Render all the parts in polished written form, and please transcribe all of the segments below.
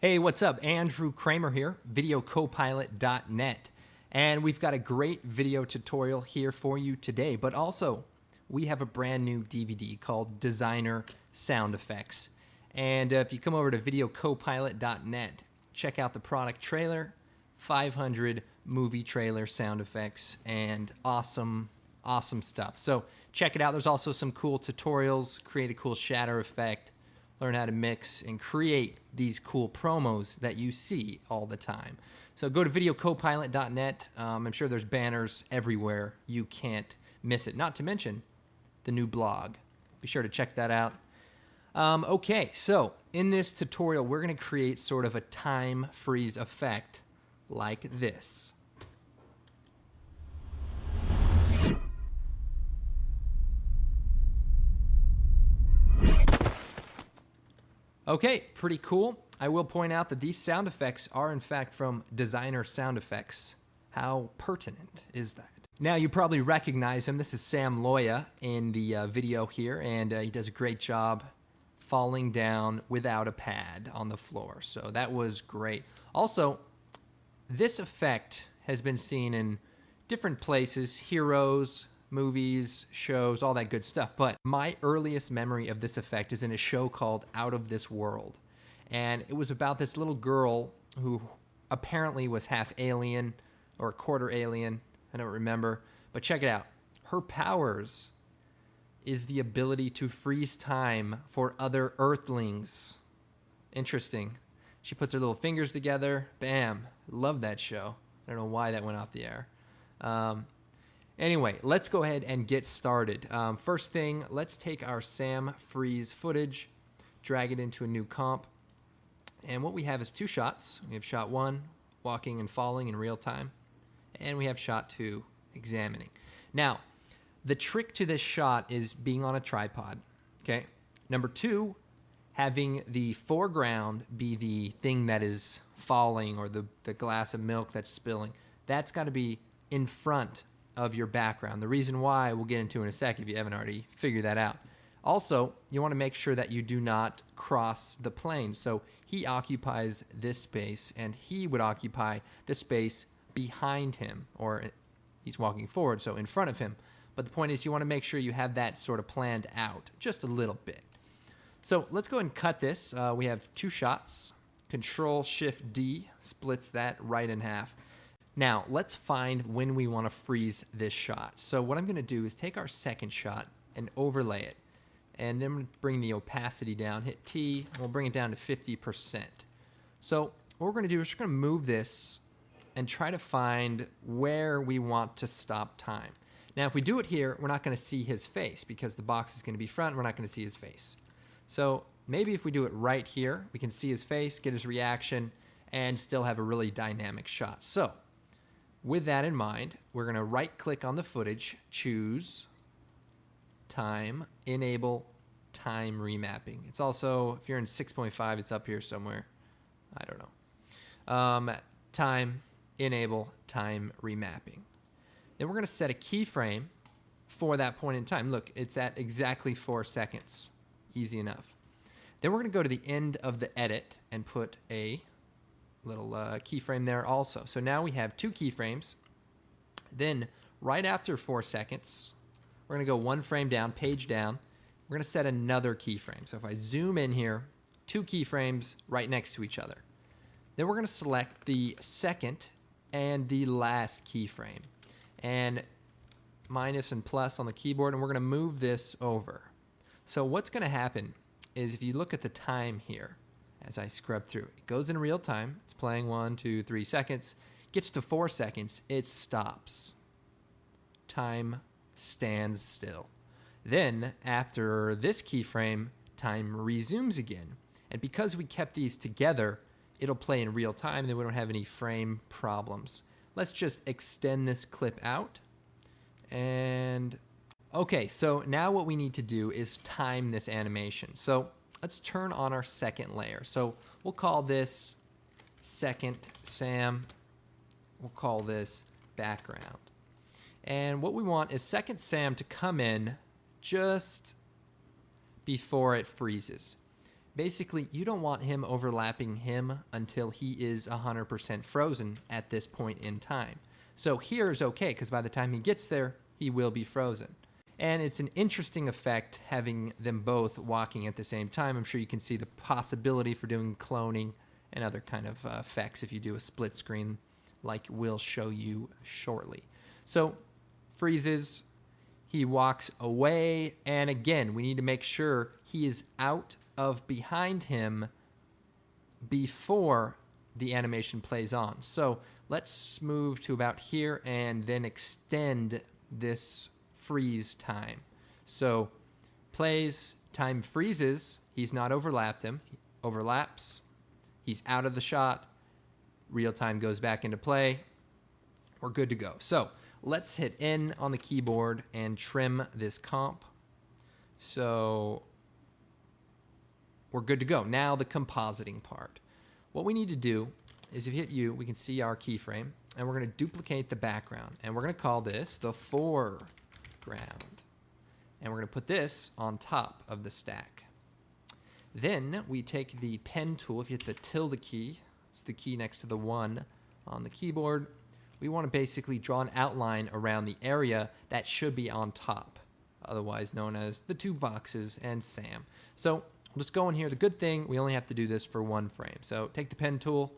Hey, what's up? Andrew Kramer here, videocopilot.net. And we've got a great video tutorial here for you today, but also we have a brand new DVD called Designer Sound Effects. And if you come over to videocopilot.net, check out the product trailer, 500 movie trailer sound effects, and awesome stuff. So check it out. There's also some cool tutorials, create a cool shatter effect, learn how to mix and create these cool promos that you see all the time. So go to videocopilot.net. I'm sure there's banners everywhere. You can't miss it. Not to mention the new blog. Be sure to check that out. Okay, so in this tutorial, we're going to create sort of a time freeze effect like this. Okay, pretty cool. I will point out that these sound effects are in fact from Designer Sound Effects. How pertinent is that? Now you probably recognize him. This is Sam Loya in the video here, and he does a great job falling down without a pad on the floor. So that was great. Also, this effect has been seen in different places, heroes, movies, shows, all that good stuff. But my earliest memory of this effect is in a show called Out of This World. And it was about this little girl who apparently was half alien or quarter alien. I don't remember. But check it out. Her powers is the ability to freeze time for other Earthlings. Interesting. She puts her little fingers together. Bam. Love that show. I don't know why that went off the air. Anyway, let's go ahead and get started. First thing, let's take our Sam freeze footage, drag it into a new comp. And what we have is two shots. We have shot one, walking and falling in real time. And we have shot two, examining. Now, the trick to this shot is being on a tripod. Okay. Number two, having the foreground be the thing that is falling or the glass of milk that's spilling. That's got to be in front of your background. The reason why we'll get into in a sec if you haven't already figured that out. Also, you want to make sure that you do not cross the plane. So he occupies this space and he would occupy the space behind him, or he's walking forward, so in front of him. But the point is you want to make sure you have that sort of planned out just a little bit. So let's go ahead and cut this. We have two shots. Control-Shift-D splits that right in half. Now, let's find when we want to freeze this shot. So what I'm going to do is take our second shot and overlay it. And then bring the opacity down, hit T, and we'll bring it down to 50%. So what we're going to do is we're going to move this and try to find where we want to stop time. Now, if we do it here, we're not going to see his face because the box is going to be front, and we're not going to see his face. So maybe if we do it right here, we can see his face, get his reaction, and still have a really dynamic shot. So with that in mind, we're going to right-click on the footage, choose time, enable time remapping. It's also, if you're in 6.5, it's up here somewhere. I don't know. Time, enable time remapping. Then we're going to set a keyframe for that point in time. Look, it's at exactly 4 seconds. Easy enough. Then we're going to go to the end of the edit and put a little keyframe there also. So now we have 2 keyframes. Then right after 4 seconds, we're going to go 1 frame down, page down. We're going to set another keyframe. So if I zoom in here, 2 keyframes right next to each other. Then we're going to select the second and the last keyframe. And minus and plus on the keyboard, and we're going to move this over. So what's going to happen is if you look at the time here, as I scrub through, it goes in real time. It's playing 1, 2, 3 seconds. Gets to 4 seconds, it stops. Time stands still. Then, after this keyframe, time resumes again. And because we kept these together, it'll play in real time, and then we don't have any frame problems. Let's just extend this clip out. And okay, so now what we need to do is time this animation. So let's turn on our second layer. So we'll call this second Sam. We'll call this background. And what we want is second Sam to come in just before it freezes. Basically, you don't want him overlapping him until he is 100% frozen at this point in time. So here is okay, because by the time he gets there, he will be frozen. And it's an interesting effect having them both walking at the same time. I'm sure you can see the possibility for doing cloning and other kind of effects if you do a split screen like we'll show you shortly. So freezes, he walks away, and again, we need to make sure he is out of behind him before the animation plays on. So let's move to about here and then extend this freeze time. So plays, time freezes, he's not overlapped him, he overlaps, he's out of the shot, real time goes back into play, we're good to go. So let's hit N on the keyboard and trim this comp. So we're good to go. Now the compositing part. What we need to do is if you hit U, we can see our keyframe, and we're going to duplicate the background, and we're going to call this the foreground. And we're going to put this on top of the stack. Then we take the pen tool. If you hit the tilde key, it's the key next to the 1 on the keyboard, we want to basically draw an outline around the area that should be on top, otherwise known as the 2 boxes and Sam. So we'll just go in here. The good thing, we only have to do this for 1 frame. So take the pen tool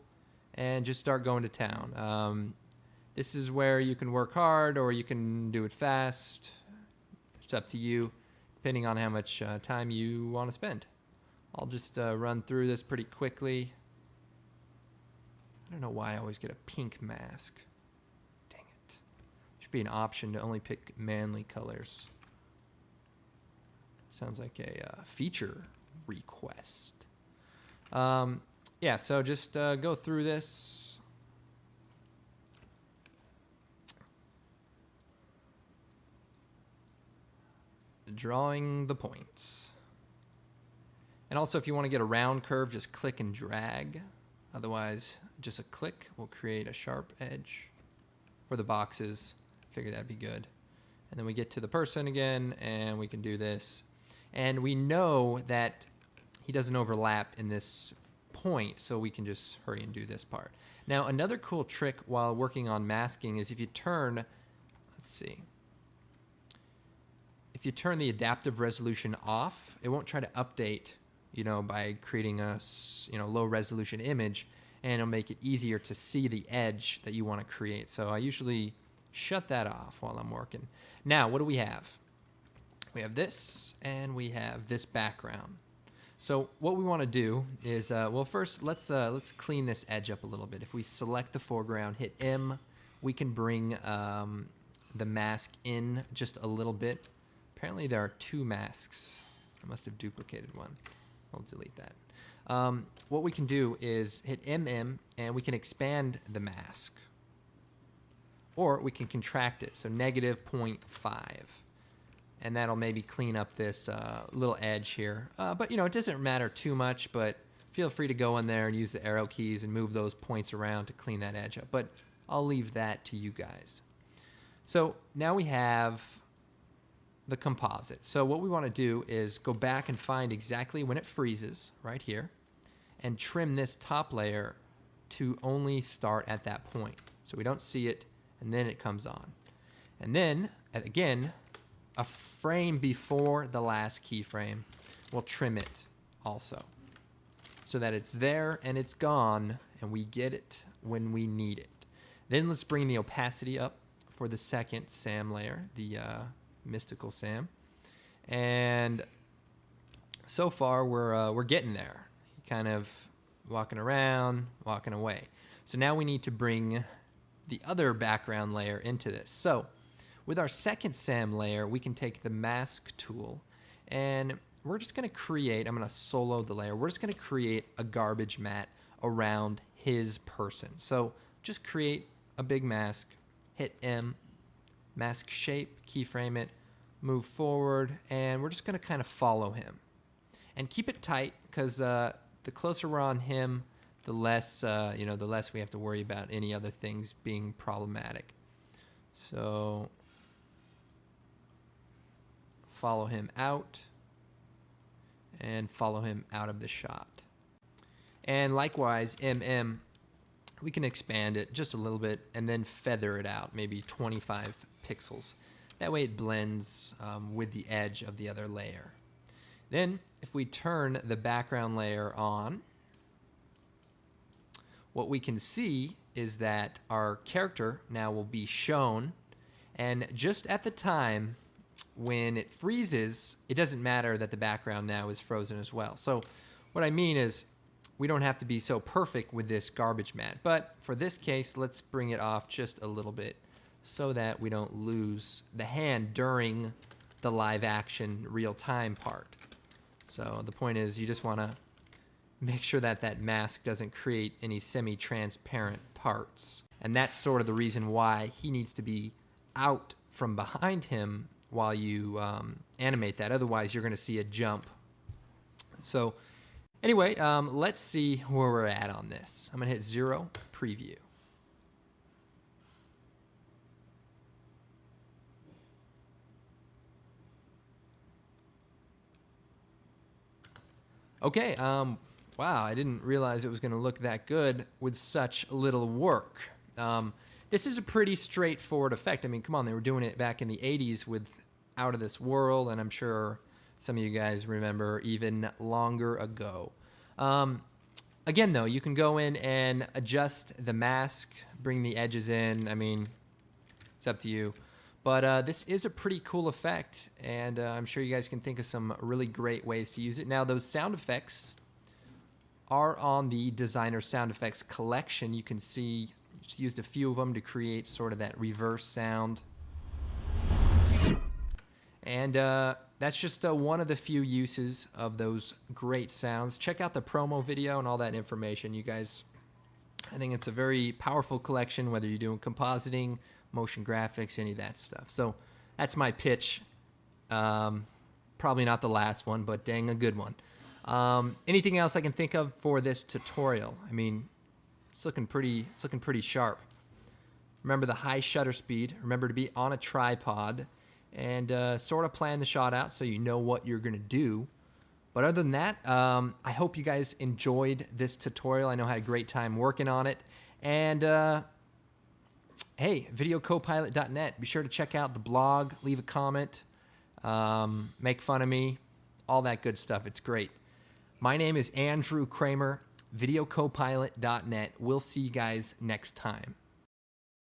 and just start going to town. This is where you can work hard or you can do it fast. It's up to you, depending on how much time you want to spend. I'll just run through this pretty quickly. I don't know why I always get a pink mask. Dang it. Should be an option to only pick manly colors. Sounds like a feature request. Yeah, so just go through this. Drawing the points. And also, if you want to get a round curve, just click and drag. Otherwise, just a click will create a sharp edge. For the boxes, figure that'd be good. And then we get to the person again, and we can do this. And we know that he doesn't overlap in this point, so we can just hurry and do this part. Now, another cool trick while working on masking is if you turn, let's see, if you turn the adaptive resolution off, it won't try to update, by creating a, low resolution image, and it'll make it easier to see the edge that you want to create. So I usually shut that off while I'm working. Now, what do we have? We have this, and we have this background. So what we want to do is, well, first let's clean this edge up a little bit. If we select the foreground, hit M, we can bring the mask in just a little bit. Apparently there are 2 masks. I must have duplicated one. I'll delete that. What we can do is hit MM, and we can expand the mask. Or we can contract it, so -0.5. And that'll maybe clean up this little edge here. But, it doesn't matter too much, but feel free to go in there and use the arrow keys and move those points around to clean that edge up. But I'll leave that to you guys. So now we have the composite. So what we want to do is go back and find exactly when it freezes, right here, and trim this top layer to only start at that point. So we don't see it, and then it comes on. And then, again, a frame before the last keyframe, we'll trim it also, so that it's there and it's gone, and we get it when we need it. Then let's bring the opacity up for the second Sam layer, the mystical Sam, and so far we're getting there. Kind of walking around, walking away. So now we need to bring the other background layer into this. So with our second Sam layer, we can take the mask tool, and we're just going to create, I'm going to solo the layer, we're just going to create a garbage mat around his person. So just create a big mask, hit M, mask shape, keyframe it, move forward, and we're just going to kind of follow him. And keep it tight, because the closer we're on him, the less, the less we have to worry about any other things being problematic. So follow him out, and follow him out of the shot. And likewise, we can expand it just a little bit and then feather it out, maybe 25 pixels. That way it blends with the edge of the other layer. Then, if we turn the background layer on, what we can see is that our character now will be shown, and just at the time when it freezes, it doesn't matter that the background now is frozen as well. So what I mean is, we don't have to be so perfect with this garbage matte, but for this case, let's bring it off just a little bit so that we don't lose the hand during the live action real time part. So the point is, you just want to make sure that that mask doesn't create any semi-transparent parts. And that's sort of the reason why he needs to be out from behind him while you animate that. Otherwise, you're going to see a jump. So anyway, let's see where we're at on this. I'm going to hit 0, preview. Okay, wow, I didn't realize it was going to look that good with such little work. This is a pretty straightforward effect. I mean, come on, they were doing it back in the 80s with Out of This World, and I'm sure some of you guys remember even longer ago. Again, though, you can go in and adjust the mask, bring the edges in. I mean, it's up to you. But this is a pretty cool effect, and I'm sure you guys can think of some really great ways to use it. Now, those sound effects are on the Designer Sound Effects collection. You can see just used a few of them to create sort of that reverse sound. And that's just one of the few uses of those great sounds. Check out the promo video and all that information, you guys. I think it's a very powerful collection, whether you're doing compositing, motion graphics, any of that stuff. So that's my pitch. Probably not the last one, but dang, a good one. Anything else I can think of for this tutorial? I mean, it's looking pretty sharp. Remember the high shutter speed. Remember to be on a tripod, and sort of plan the shot out so you know what you're going to do. But other than that, I hope you guys enjoyed this tutorial. I know I had a great time working on it. And hey, videocopilot.net. Be sure to check out the blog, leave a comment, make fun of me, all that good stuff. It's great. My name is Andrew Kramer, videocopilot.net. We'll see you guys next time.